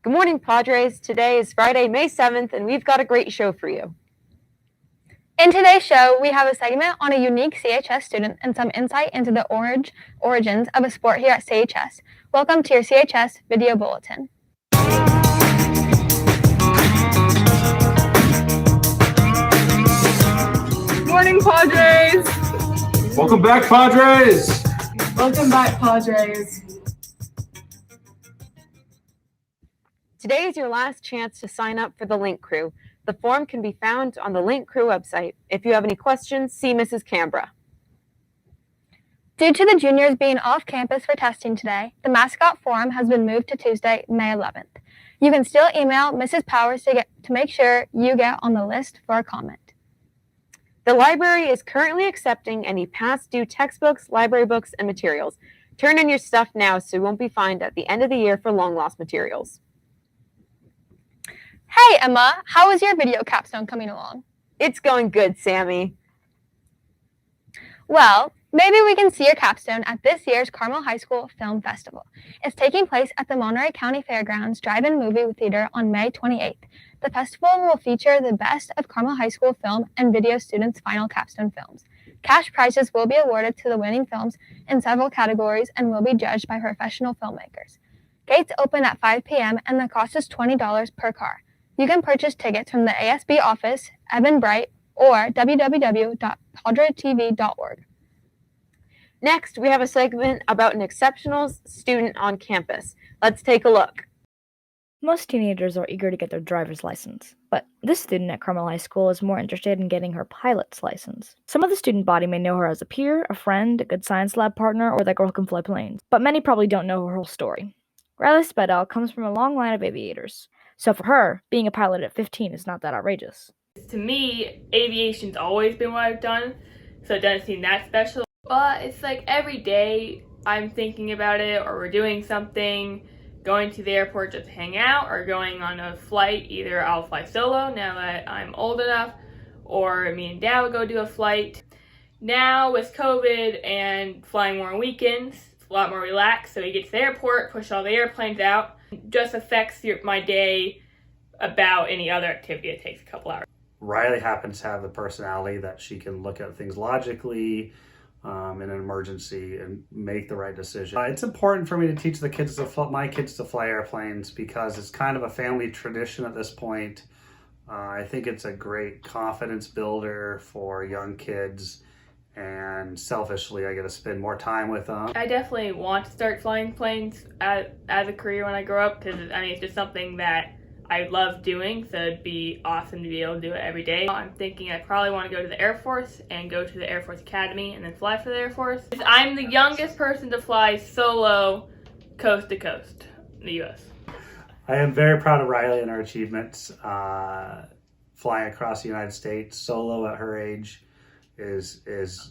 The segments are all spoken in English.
Good morning, Padres. Today is Friday, May 7th, and we've got a great show for you. In today's show, we have a segment on a unique CHS student and some insight into the origins of a sport here at CHS. Welcome to your CHS Video Bulletin. Morning, Padres! Welcome back, Padres! Welcome back, Padres. Today is your last chance to sign up for the Link Crew. The form can be found on the Link Crew website. If you have any questions, see Mrs. Canberra. Due to the juniors being off campus for testing today, the mascot forum has been moved to Tuesday, May 11th. You can still email Mrs. Powers to make sure you get on the list for a comment. The library is currently accepting any past due textbooks, library books, and materials. Turn in your stuff now so you won't be fined at the end of the year for long lost materials. Hey, Emma, how is your video capstone coming along? It's going good, Sammy. Well, maybe we can see your capstone at this year's Carmel High School Film Festival. It's taking place at the Monterey County Fairgrounds Drive-In Movie Theater on May 28th. The festival will feature the best of Carmel High School film and video students' final capstone films. Cash prizes will be awarded to the winning films in several categories and will be judged by professional filmmakers. Gates open at 5 p.m. and the cost is $20 per car. You can purchase tickets from the ASB office, Evan Bright, or www.padretv.org. Next, we have a segment about an exceptional student on campus. Let's take a look. Most teenagers are eager to get their driver's license, but this student at Carmel High School is more interested in getting her pilot's license. Some of the student body may know her as a peer, a friend, a good science lab partner, or that girl who can fly planes, but many probably don't know her whole story. Riley Spedell comes from a long line of aviators, so for her, being a pilot at 15 is not that outrageous. To me, aviation's always been what I've done, so it doesn't seem that special. But it's like every day I'm thinking about it, or we're doing something, going to the airport just to hang out, or going on a flight. Either I'll fly solo now that I'm old enough, or me and Dad will go do a flight. Now with COVID and flying more on weekends, it's a lot more relaxed, so you get to the airport, push all the airplanes out. It just affects my day about any other activity that takes a couple hours. Riley happens to have the personality that she can look at things logically in an emergency and make the right decision. It's important for me to teach my kids to fly airplanes because it's kind of a family tradition at this point. I think it's a great confidence builder for young kids, and selfishly I get to spend more time with them. I definitely want to start flying planes as a career when I grow up, because it's just something that I love doing, so it'd be awesome to be able to do it every day. I'm thinking I probably want to go to the Air Force and go to the Air Force Academy and then fly for the Air Force. I'm the youngest person to fly solo coast to coast in the U.S. I am very proud of Riley and her achievements. Flying across the United States solo at her age is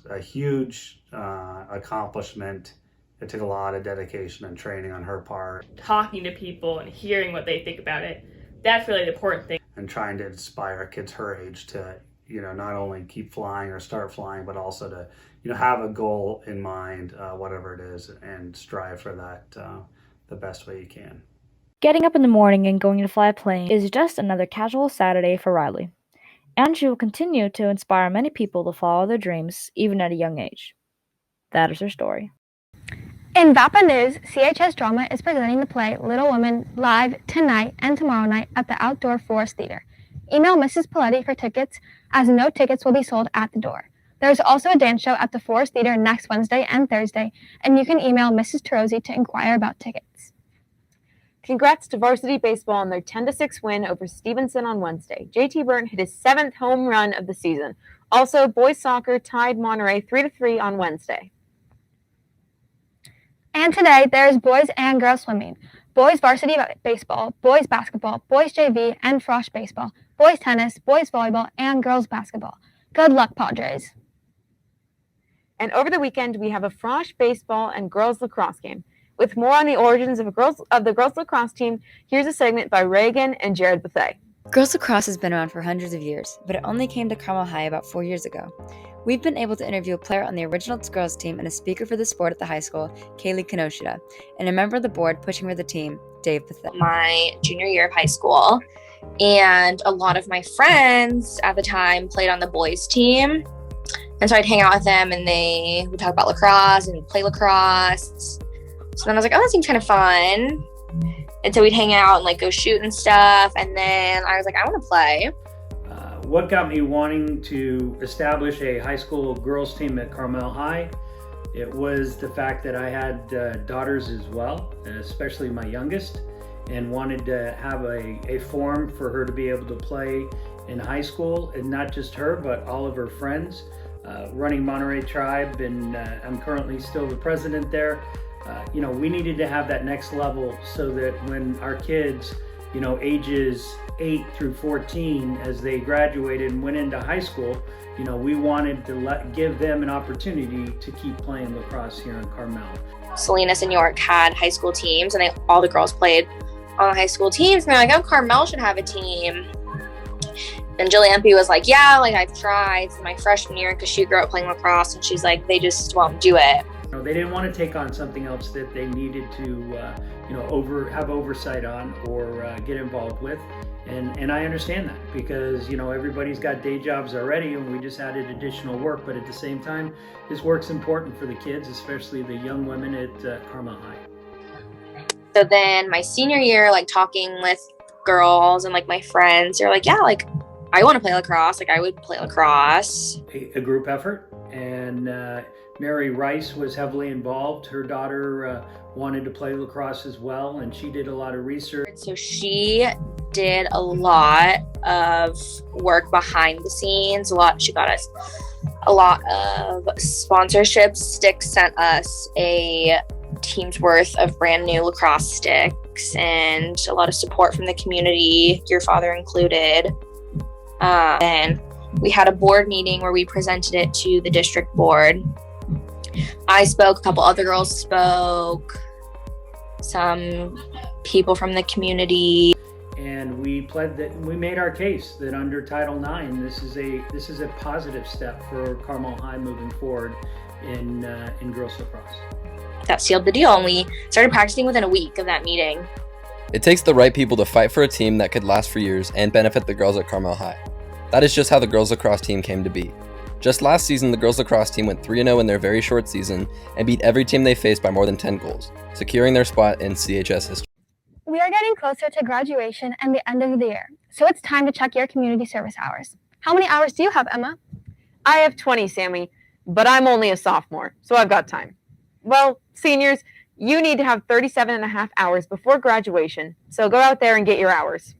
a huge accomplishment. It took a lot of dedication and training on her part. Talking to people and hearing what they think about it, that's really the important thing. And trying to inspire kids her age to, not only keep flying or start flying, but also to, have a goal in mind, whatever it is, and strive for that the best way you can. Getting up in the morning and going to fly a plane is just another casual Saturday for Riley, and she will continue to inspire many people to follow their dreams, even at a young age. That is her story. In VAPA News, CHS Drama is presenting the play Little Women live tonight and tomorrow night at the Outdoor Forest Theater. Email Mrs. Paletti for tickets, as no tickets will be sold at the door. There's also a dance show at the Forest Theater next Wednesday and Thursday, and you can email Mrs. Terozzi to inquire about tickets. Congrats to varsity baseball on their 10-6 win over Stevenson on Wednesday. JT Burnt hit his 7th home run of the season. Also, boys soccer tied Monterey 3-3 on Wednesday. And today, there's boys and girls swimming, boys varsity baseball, boys basketball, boys JV and frosh baseball, boys tennis, boys volleyball, and girls basketball. Good luck, Padres. And over the weekend, we have a frosh baseball and girls lacrosse game. With more on the origins of the girls lacrosse team, here's a segment by Reagan and Jared Bethea. Girls lacrosse has been around for hundreds of years, but it only came to Carmel High about 4 years ago. We've been able to interview a player on the original girls team and a speaker for the sport at the high school, Kaylee Kinoshita, and a member of the board pushing for the team, Dave Bethel. My junior year of high school, and a lot of my friends at the time played on the boys team. And so I'd hang out with them and they would talk about lacrosse and play lacrosse. So then I was like, oh, that seems kind of fun. And so we'd hang out and like go shoot and stuff. And then I was like, I want to play. What got me wanting to establish a high school girls team at Carmel High? It was the fact that I had daughters as well, especially my youngest, and wanted to have a forum for her to be able to play in high school, and not just her, but all of her friends. Running Monterey Tribe, and I'm currently still the president there. We needed to have that next level so that when our kids, ages 8 through 14, as they graduated and went into high school, we wanted to give them an opportunity to keep playing lacrosse here in Carmel. Salinas and York had high school teams, and all the girls played on the high school teams. And they're like, oh, Carmel should have a team. And Jillian Empey was like, yeah, like I've tried. It's my freshman year because she grew up playing lacrosse, and she's like, they just won't do it. They didn't want to take on something else that they needed to, have oversight on or get involved with. And I understand that because, everybody's got day jobs already, and we just added additional work. But at the same time, this work's important for the kids, especially the young women at Carmel High. So then my senior year, like talking with girls and like my friends, they're like, yeah, like I want to play lacrosse. Like I would play lacrosse. A group effort, and Mary Rice was heavily involved. Her daughter wanted to play lacrosse as well, and she did a lot of research. So she did a lot of work behind the scenes. She got us a lot of sponsorships. Sticks sent us a team's worth of brand new lacrosse sticks, and a lot of support from the community, your father included. And we had a board meeting where we presented it to the district board. I spoke, a couple other girls spoke, some people from the community. And we made our case that under Title IX, this is a positive step for Carmel High moving forward in girls lacrosse. That sealed the deal, and we started practicing within a week of that meeting. It takes the right people to fight for a team that could last for years and benefit the girls at Carmel High. That is just how the girls lacrosse team came to be. Just last season, the girls lacrosse team went 3-0 in their very short season and beat every team they faced by more than 10 goals, securing their spot in CHS history. We are getting closer to graduation and the end of the year, so it's time to check your community service hours. How many hours do you have, Emma? I have 20, Sammy, but I'm only a sophomore, so I've got time. Well, seniors, you need to have 37 and a half hours before graduation, so go out there and get your hours.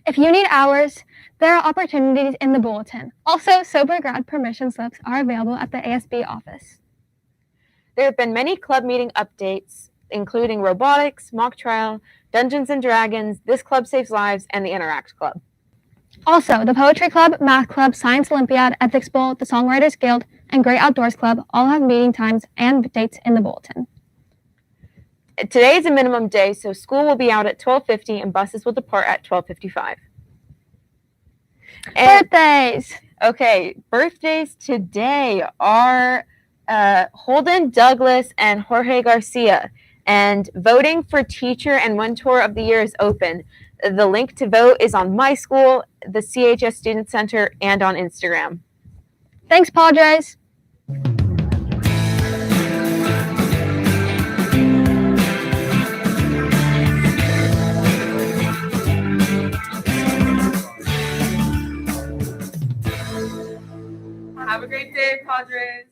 If you need hours, there are opportunities in the Bulletin. Also, sober grad permission slips are available at the ASB office. There have been many club meeting updates, including robotics, mock trial, Dungeons and Dragons, This Club Saves Lives, and the Interact Club. Also, the Poetry Club, Math Club, Science Olympiad, Ethics Bowl, the Songwriters Guild, and Great Outdoors Club all have meeting times and dates in the Bulletin. Today is a minimum day, so school will be out at 12:50 and buses will depart at 12:55. Birthdays! Okay, birthdays today are Holden Douglas and Jorge Garcia. And voting for Teacher and Mentor of the Year is open. The link to vote is on my school, the CHS Student Center, and on Instagram. Thanks, Padres! Have a great day, Padres.